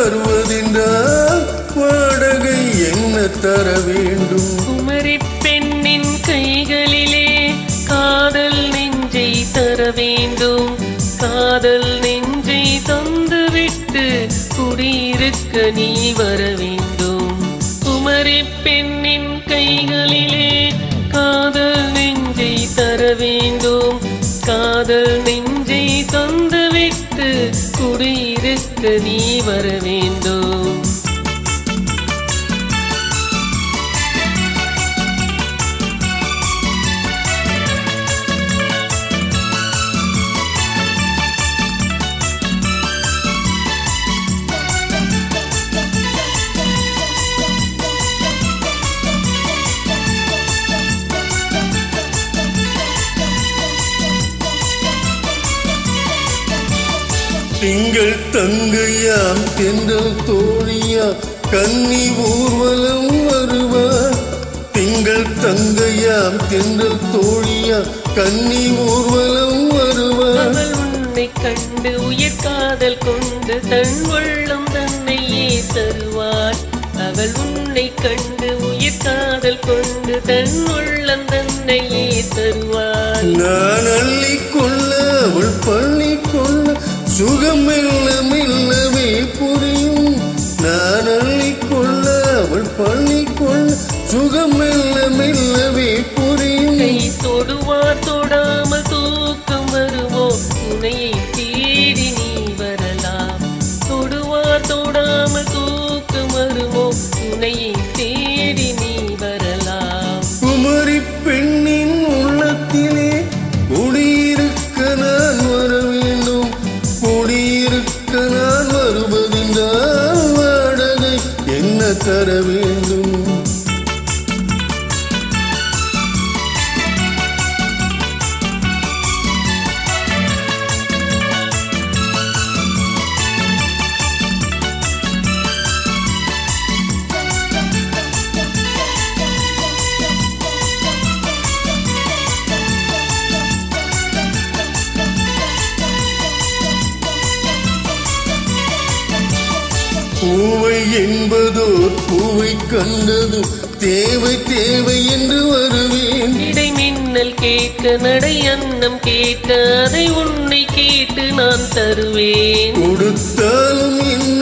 வருவதென்றால் வாடகை என்ன தர வேண்டும்? குமரி பெண்ணின் கைகளிலே காதல் நெஞ்சை தர வேண்டும். காதல் நெஞ்சை தந்துவிட்டு குடியிருக்க நீ வர வேண்டும். குமரி பெண்ணின் கைகளிலே காதல் நெஞ்சை தர வேண்டும். காதல் நெஞ்சை தந்துவிட்டு குடியிருக்க நீ வர வேண்டும். திங்கள் தங்கையாம் தென்றல் தோழியாம் கன்னி ஊர்வலம் வருவார். திங்கள் தங்கையாம் தென்றல் தோழியாம் கன்னி ஊர்வலம் வருவார். அவள் உன்னை கண்டு உயிர் காதல் கொண்டு தன் உள்ளம் தன்னையே தருவாள். அவள் உன்னை கண்டு உயிர் காதல் கொண்டு தன் உள்ளம் தன்னையே தருவாள். நான் அள்ளிக்கொள்ள அவள் பண்ணிக்கொள்ள சுகம் மெல்ல மெல்லவே புரியும். நான் அள்ளிக்கொள்ள அவள் பண்ணிக்கொள்ள சுகம் மெல்ல மெல்லவே புரியும். கை தொடுவார் தொடாமல் தூக்கம் வருமோ துணையை தேடி நீ வரலாம். தொடுவார் தொடாமல் தூக்கம் வருமோ துணையை தேடி நீ வரலாம். குமரி பெண்ணின் உள்ளத்திலே குடியிருக்க நான் வர வேண்டும். குடியிருக்க நான் வருவதென்றால் வாடகை என்ன தர வேண்டும்? பூவை என்பதோர் பூவை கண்டதும் தேவை தேவை என்று வருவேன். இடை மின்னல் கேட்க நடை அன்னம் கேட்க அதை உன்னை கேட்டு நான் தருவேன். கொடுத்தாலும் என்ன